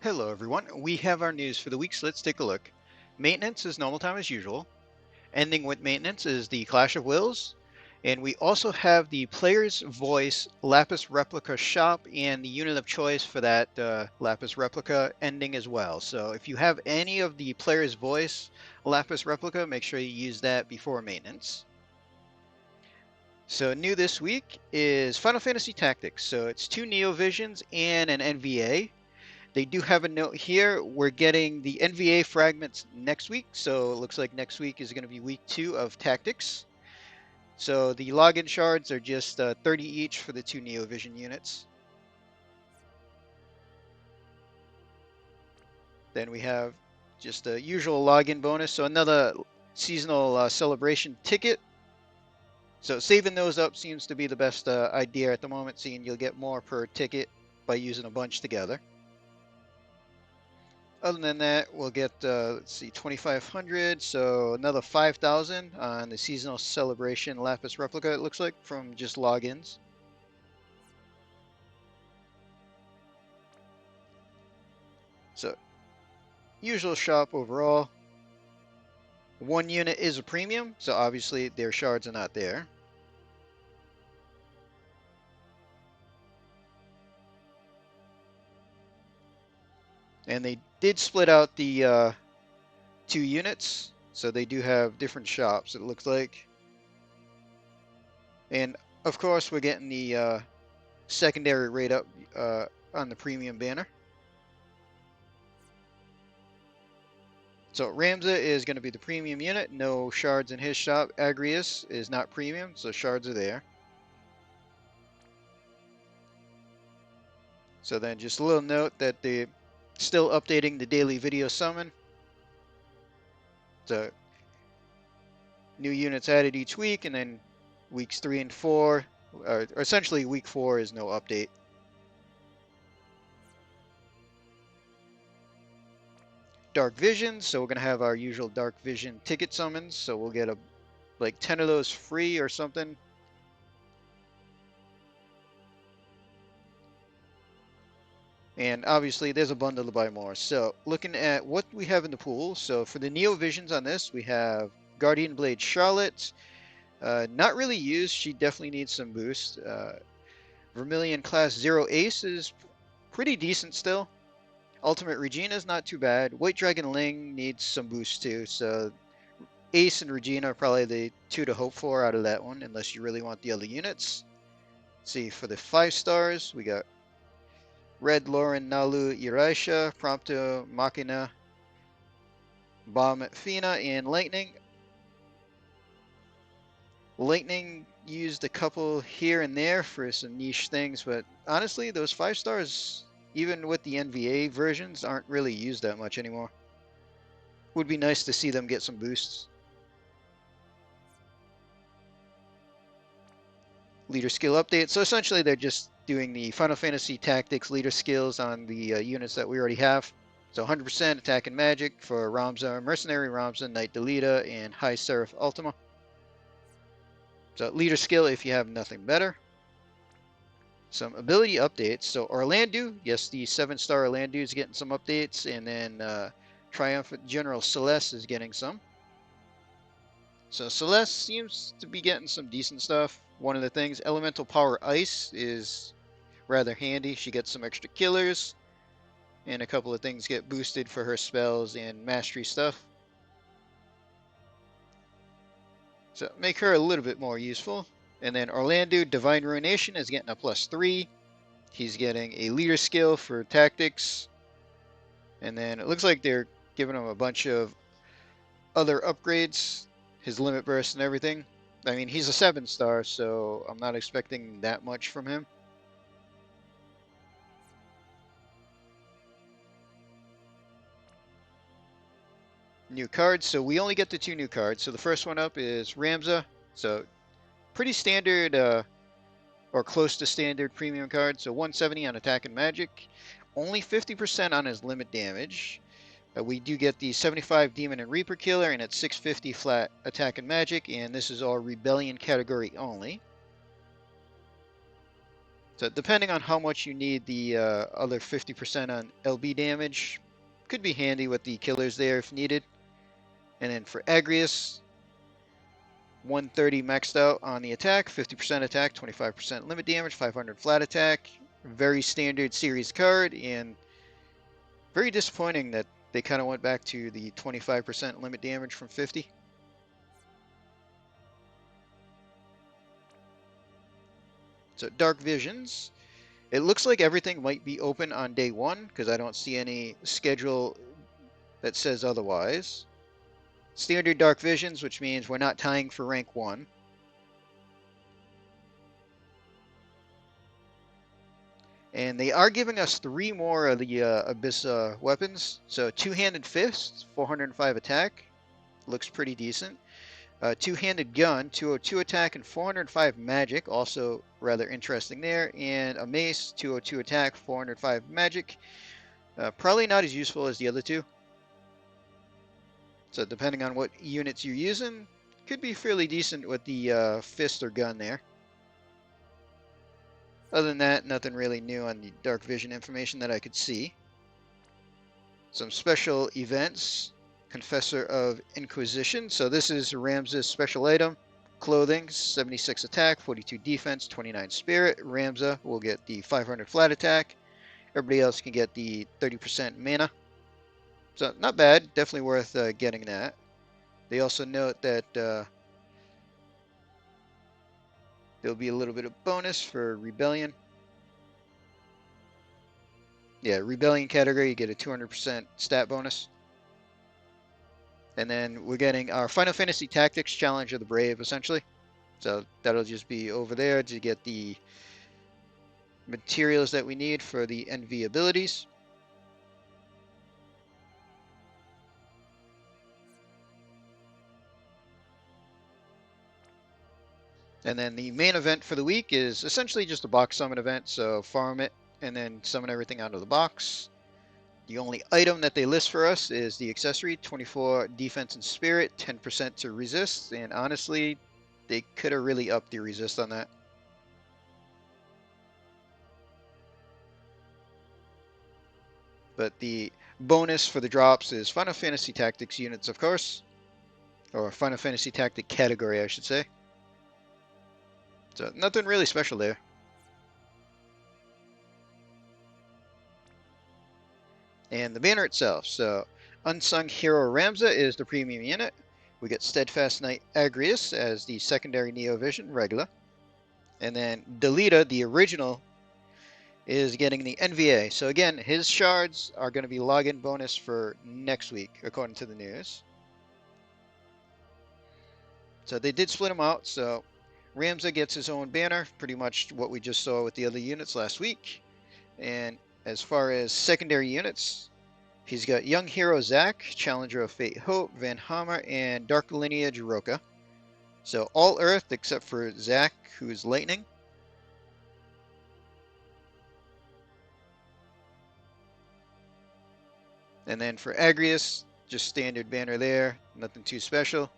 Hello everyone, we have our news for the week, so let's take a look. Maintenance is normal time as usual. Ending with maintenance is the Clash of Wills. And we also have the Player's Voice Lapis Replica shop and the unit of choice for that Lapis Replica ending as well. So if you have any of the Player's Voice Lapis Replica, make sure you use that before maintenance. So new this week is Final Fantasy Tactics. So it's 2 Neo Visions and an NVA. They do have a note here. We're getting the NVA fragments next week. So it looks like next week is going to be week 2 of Tactics. So the login shards are just 30 each for the 2 Neo Vision units. Then we have just a usual login bonus. So another seasonal celebration ticket. So saving those up seems to be the best idea at the moment, seeing you'll get more per ticket by using a bunch together. Other than that, we'll get, let's see, 2,500, so another 5,000 on the seasonal celebration Lapis Replica, it looks like, from just logins. So, usual shop overall. One unit is a premium, so obviously their shards are not there. And they did split out the 2 units, so they do have different shops, it looks like. And of course, we're getting the secondary rate up on the premium banner. So Ramza is going to be the premium unit, no shards in his shop. Agrias is not premium, so shards are there. So then just a little note that they're still updating the daily video summon. So new units added each week, and then weeks 3 and 4, or essentially week 4 is no update. Dark Vision, so we're going to have our usual Dark Vision ticket summons, so we'll get like 10 of those free or something. And obviously there's a bundle to buy more. So looking at what we have in the pool, so for the Neo Visions on this, we have Guardian Blade Charlotte. Not really used, she definitely needs some boost. Vermilion Class 0 Ace is pretty decent still. Ultimate Regina is not too bad. White Dragon Ling needs some boost too, so Ace and Regina are probably the 2 to hope for out of that one, unless you really want the other units. Let's see, for the 5 stars, we got Red Lauren Nalu Iraisha, Prompto Machina, Bomb Fina, and Lightning. Lightning used a couple here and there for some niche things, but honestly, those 5 stars, even with the NVA versions, aren't really used that much anymore. Would be nice to see them get some boosts. Leader skill update. So essentially, they're just doing the Final Fantasy Tactics leader skills on the units that we already have. So 100% attack and magic for Ramza, Mercenary Ramza, Knight Delita, and High Seraph Ultima. So leader skill if you have nothing better. Some ability updates. So Orlandu, yes, the 7-star Orlandu is getting some updates, and then Triumphant General Celeste is getting some. So Celeste seems to be getting some decent stuff. One of the things, Elemental Power Ice is rather handy. She gets some extra killers, and a couple of things get boosted for her spells and mastery stuff. So make her a little bit more useful. And then Orlandu, Divine Ruination is getting a +3. He's getting a leader skill for tactics. And then it looks like they're giving him a bunch of other upgrades, his limit burst and everything. I mean, he's a 7-star, so I'm not expecting that much from him. New cards. So we only get the 2 new cards. So the first one up is Ramza. So pretty standard, or close to standard premium card. So 170 on attack and magic. Only 50% on his limit damage. We do get the 75 Demon and Reaper Killer, and it's 650 flat attack and magic, and this is all Rebellion category only. So depending on how much you need the other 50% on LB damage, could be handy with the killers there if needed. And then for Agrias, 130 maxed out on the attack, 50% attack, 25% limit damage, 500 flat attack. Very standard series card, and very disappointing that they kind of went back to the 25% limit damage from 50. So Dark Visions. It looks like everything might be open on day 1 because I don't see any schedule that says otherwise. Standard Dark Visions, which means we're not tying for rank 1. And they are giving us 3 more of the Abyss weapons. So Two-Handed Fist, 405 attack. Looks pretty decent. Two-Handed Gun, 202 attack and 405 magic. Also rather interesting there. And a Mace, 202 attack, 405 magic. Probably not as useful as the other two. So depending on what units you're using, could be fairly decent with the fist or gun there. Other than that, nothing really new on the Dark Vision information that I could see. Some special events. Confessor of Inquisition. So this is Ramza's special item. Clothing, 76 attack, 42 defense, 29 spirit. Ramza will get the 500 flat attack. Everybody else can get the 30% mana. So not bad. Definitely worth getting that. They also note that there'll be a little bit of bonus for Rebellion. Yeah, Rebellion category, you get a 200% stat bonus. And then we're getting our Final Fantasy Tactics Challenge of the Brave, essentially. So that'll just be over there to get the materials that we need for the NV abilities. And then the main event for the week is essentially just a box summon event, so farm it and then summon everything out of the box. The only item that they list for us is the accessory, 24 defense and spirit, 10% to resist, and honestly, they could have really upped the resist on that. But the bonus for the drops is Final Fantasy Tactics units, of course, or Final Fantasy Tactic category, I should say. So nothing really special there. And the banner itself. So Unsung Hero Ramza is the premium unit. We get Steadfast Knight Agrias as the secondary Neo Vision regular. And then Delita, the original, is getting the NVA. So again, his shards are going to be login bonus for next week, according to the news. So they did split them out. So Ramza gets his own banner, pretty much what we just saw with the other units last week. And as far as secondary units, he's got Young Hero Zack, Challenger of Fate Hope, Van Hammer, and Dark Lineage Roka. So all Earth except for Zack, who is Lightning. And then for Agrias, just standard banner there, nothing too special.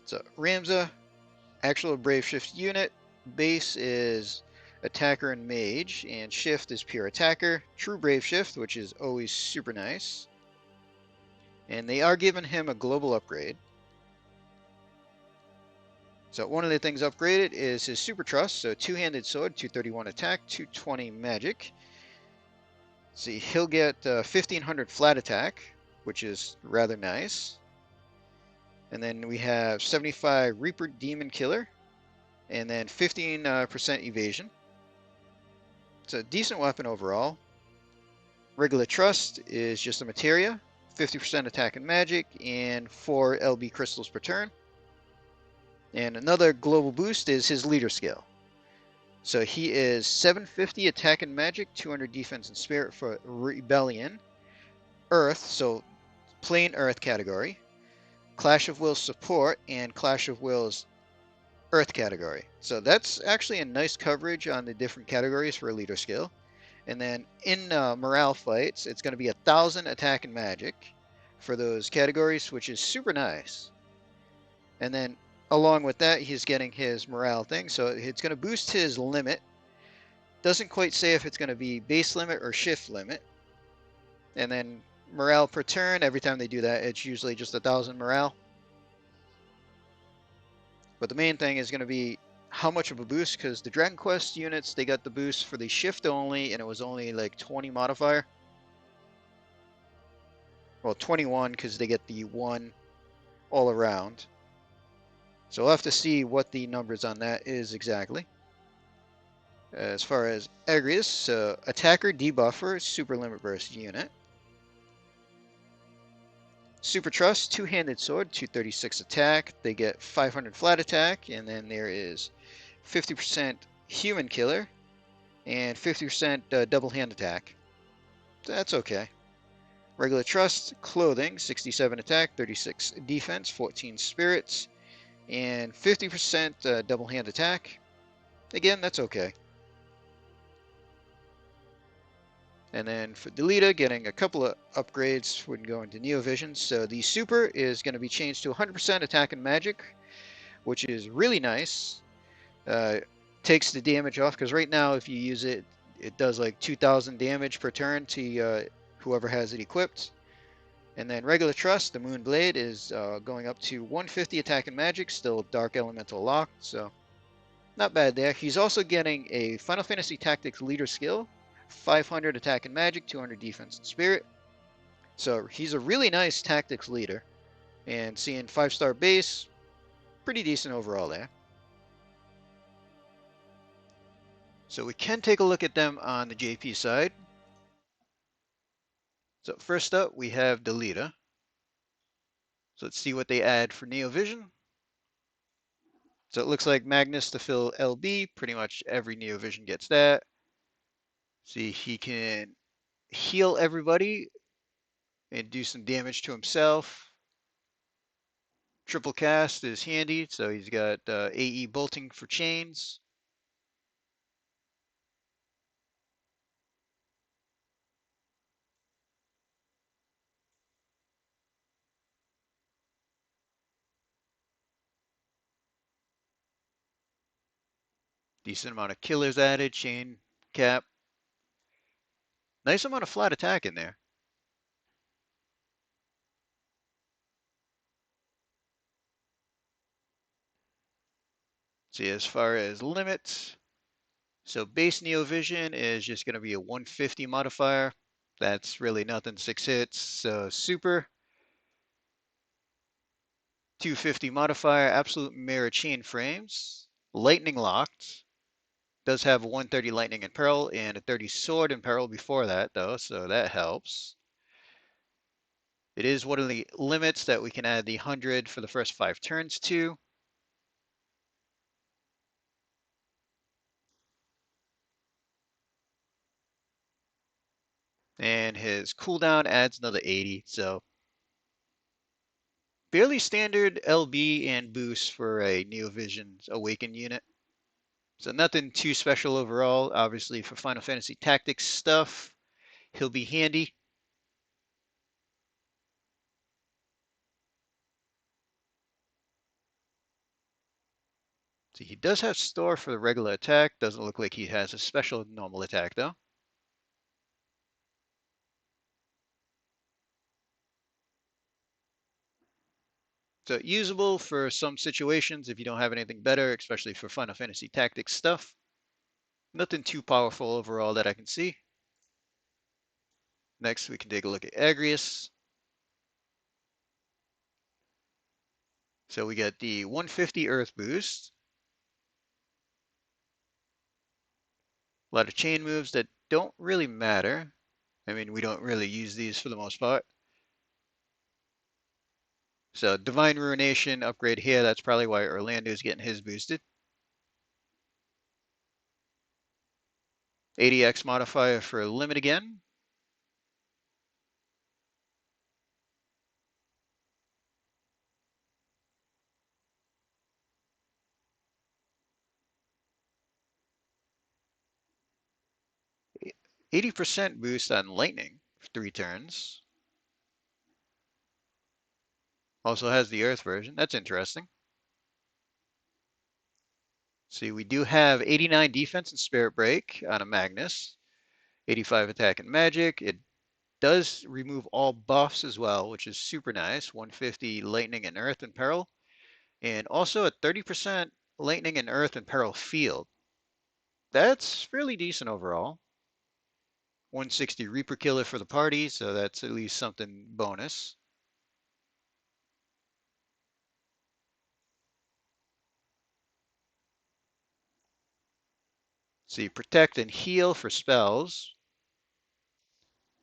So Ramza, actual Brave Shift unit. Base is Attacker and Mage, and Shift is Pure Attacker. True Brave Shift, which is always super nice. And they are giving him a global upgrade. So one of the things upgraded is his Super Trust. So Two-Handed Sword, 231 attack, 220 magic. See, he'll get 1500 flat attack, which is rather nice. And then we have 75 Reaper Demon Killer, and then 15% evasion. It's a decent weapon overall. Regular Trust is just a materia, 50% attack and magic, and 4 LB crystals per turn. And another global boost is his leader skill. So he is 750 attack and magic, 200 defense and spirit for Rebellion. Earth, so plain Earth category. Clash of Wills support and Clash of Wills Earth category. So that's actually a nice coverage on the different categories for a leader skill. And then in morale fights, it's going to be 1000 attack and magic for those categories, which is super nice. And then along with that, he's getting his morale thing, so it's going to boost his limit. Doesn't quite say if it's going to be base limit or shift limit. And then morale per turn, every time they do that, it's usually just 1,000 morale. But the main thing is going to be how much of a boost, because the Dragon Quest units, they got the boost for the shift only, and it was only like 20 modifier. Well, 21, because they get the 1 all around. So we'll have to see what the numbers on that is exactly. As far as Agrias, attacker debuffer, super limit burst unit. Super Trust, two-handed sword, 236 attack. They get 500 flat attack, and then there is 50% human killer and 50% double hand attack. That's okay. Regular Trust, clothing, 67 attack, 36 defense, 14 spirits, and 50% double hand attack. Again, that's okay. And then for Delita, getting a couple of upgrades when going to Neovision. So the Super is going to be changed to 100% attack and magic, which is really nice. Takes the damage off, because right now if you use it, it does like 2,000 damage per turn to whoever has it equipped. And then regular Trust, the Moon Blade, is going up to 150 attack and magic, still Dark Elemental locked, so not bad there. He's also getting a Final Fantasy Tactics leader skill, 500 attack and magic, 200 defense and spirit. So he's a really nice tactics leader. And seeing 5-star base, pretty decent overall there. So we can take a look at them on the JP side. So first up, we have Delita. So let's see what they add for Neovision. So it looks like Magnus to fill LB. Pretty much every Neovision gets that. See, he can heal everybody and do some damage to himself. Triple cast is handy, so he's got AE bolting for chains. Decent amount of killers added, chain cap. Nice amount of flat attack in there. See, as far as limits, so base Neovision is just going to be a 150 modifier. That's really nothing, 6 hits. So super, 250 modifier, absolute mirror chain frames, lightning locked. Does have a 130 lightning in peril and a 30 sword in peril before that, though, so that helps. It is one of the limits that we can add the 100 for the first 5 turns to. And his cooldown adds another 80, so fairly standard LB and boost for a Neovision's Awakened unit. So nothing too special overall. Obviously for Final Fantasy Tactics stuff, he'll be handy. So he does have store for the regular attack. Doesn't look like he has a special normal attack though. So usable for some situations if you don't have anything better, especially for Final Fantasy Tactics stuff. Nothing too powerful overall that I can see. Next, we can take a look at Agrias. So we get the 150 Earth boost. A lot of chain moves that don't really matter. I mean, we don't really use these for the most part. So Divine Ruination upgrade here. That's probably why Orlando's getting his boosted. 80x modifier for limit again. E- 80% boost on lightning for 3 turns. Also has the Earth version. That's interesting. See, we do have 89 defense and Spirit Break on a Magnus, 85 attack and magic. It does remove all buffs as well, which is super nice. 150 lightning and earth and peril, and also a 30% lightning and earth and peril field. That's fairly decent overall. 160 Reaper Killer for the party, so that's at least something bonus. See, protect and heal for spells.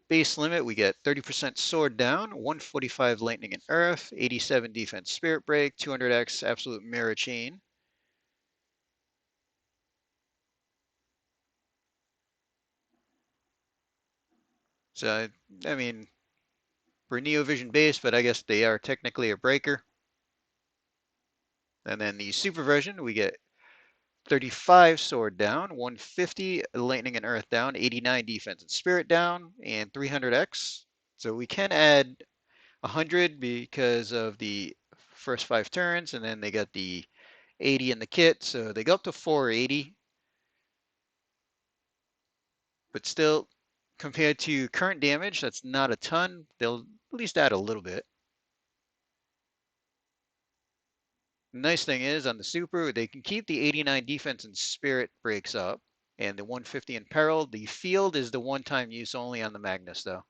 Base limit, we get 30% sword down, 145 lightning and earth, 87 defense spirit break, 200x absolute mirror chain. So, I mean, we're Neo Vision based, but I guess they are technically a breaker. And then the super version, we get 35 sword down, 150 lightning and earth down, 89 defense and spirit down, and 300x. So we can add 100 because of the first 5 turns, and then they got the 80 in the kit, so they go up to 480. But still, compared to current damage, that's not a ton. They'll at least add a little bit. The nice thing is on the super, they can keep the 89 defense and spirit breaks up, and the 150 in peril. The field is the one-time use only on the Magnus, though.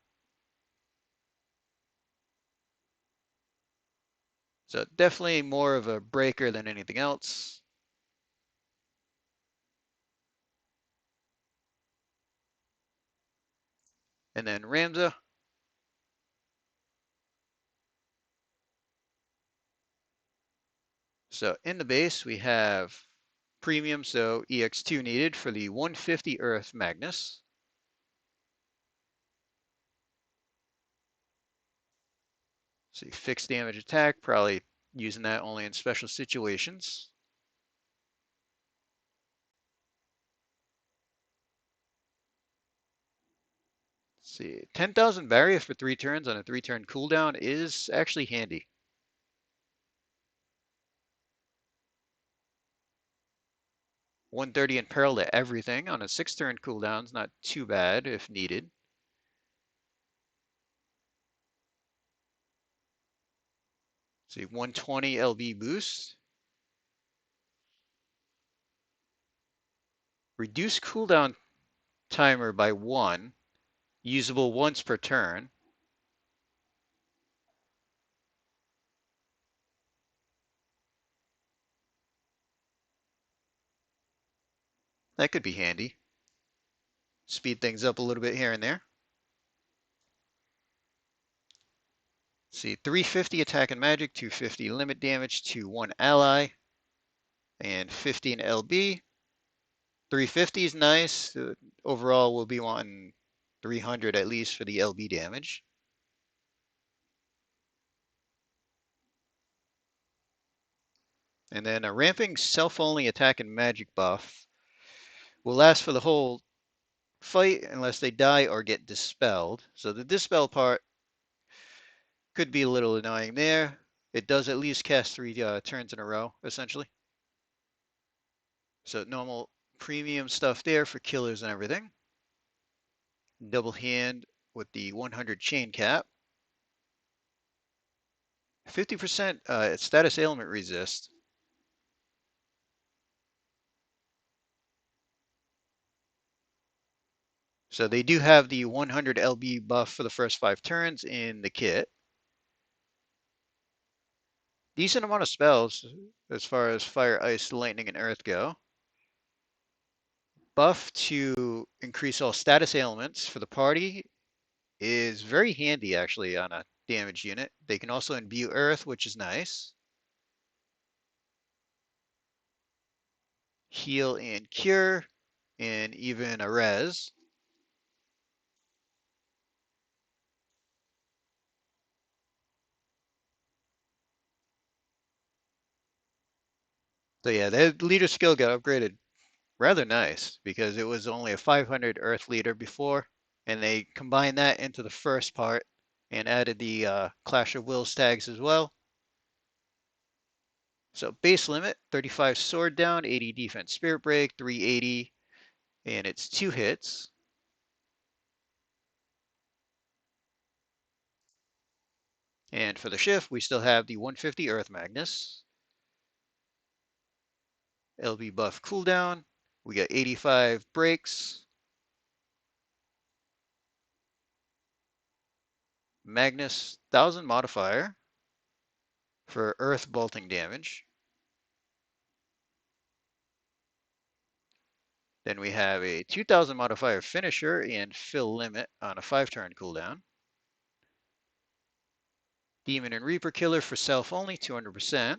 So definitely more of a breaker than anything else. And then Ramza. So in the base, we have premium, so EX2 needed for the 150 Earth Magnus. See, fixed damage attack, probably using that only in special situations. See, 10,000 barrier for 3 turns on a 3-turn cooldown is actually handy. $130 in peril to everything on a 6-turn cooldown's not too bad if needed. See, 120 LB boost. Reduce cooldown timer by 1, usable once per turn. That could be handy. Speed things up a little bit here and there. See, 350 attack and magic, 250 limit damage to 1 ally, and 15 LB. 350 is nice. Overall, we'll be wanting 300 at least for the LB damage. And then a ramping self-only attack and magic buff will last for the whole fight unless they die or get dispelled. So the dispel part could be a little annoying there. It does at least cast 3 turns in a row, essentially. So normal premium stuff there for killers and everything. Double hand with the 100 chain cap. 50% status ailment resist. So they do have the 100 LB buff for the first 5 turns in the kit. Decent amount of spells as far as fire, ice, lightning, and earth go. Buff to increase all status ailments for the party is very handy actually on a damage unit. They can also imbue earth, which is nice. Heal and cure, and even a res. So yeah, their leader skill got upgraded rather nice because it was only a 500 earth leader before, and they combined that into the first part and added the Clash of Wills tags as well. So base limit, 35 sword down, 80 defense spirit break, 380, and it's 2 hits. And for the shift, we still have the 150 Earth Magnus. LB buff cooldown. We got 85 breaks. Magnus 1000 modifier for Earth bolting damage. Then we have a 2000 modifier finisher and fill limit on a 5-turn cooldown. Demon and Reaper killer for self only, 200%.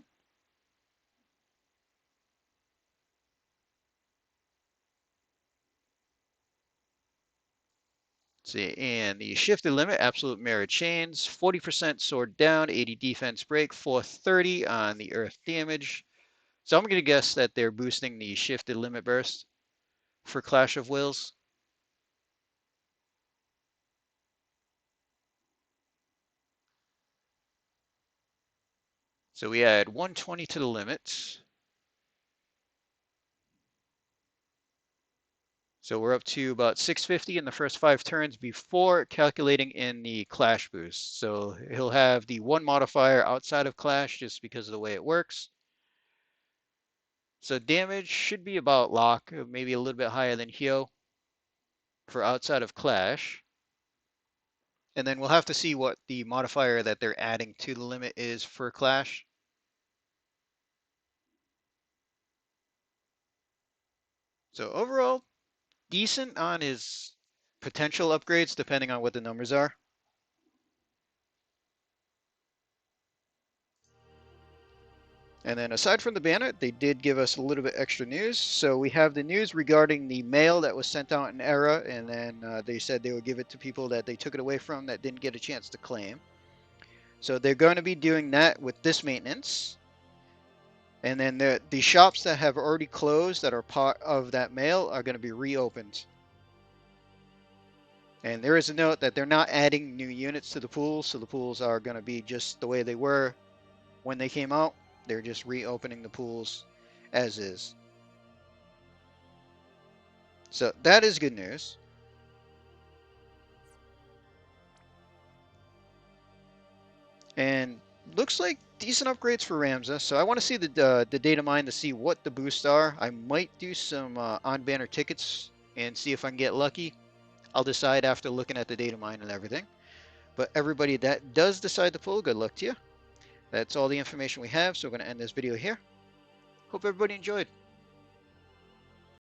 See, and the shifted limit, absolute mirror chains, 40% sword down, 80 defense break, 430 on the earth damage. So I'm going to guess that they're boosting the shifted limit burst for Clash of Wills. So we add 120 to the limit. So we're up to about 650 in the first 5 turns before calculating in the Clash boost. So he'll have the 1 modifier outside of Clash just because of the way it works. So damage should be about lock, maybe a little bit higher than Hyo for outside of Clash. And then we'll have to see what the modifier that they're adding to the limit is for Clash. So overall, decent on his potential upgrades depending on what the numbers are. And then aside from the banner, they did give us a little bit extra news. So we have the news regarding the mail that was sent out in error, and then they said they would give it to people that they took it away from that didn't get a chance to claim. So they're going to be doing that with this maintenance. And then the shops that have already closed that are part of that mail are going to be reopened. And there is a note that they're not adding new units to the pools, so the pools are going to be just the way they were when they came out. They're just reopening the pools as is. So that is good news. And looks like decent upgrades for Ramza. So I want to see the data mine to see what the boosts are. I might do some on-banner tickets and see if I can get lucky. I'll decide after looking at the data mine and everything. But everybody that does decide to pull, good luck to you. That's all the information we have, so we're going to end this video here. Hope everybody enjoyed.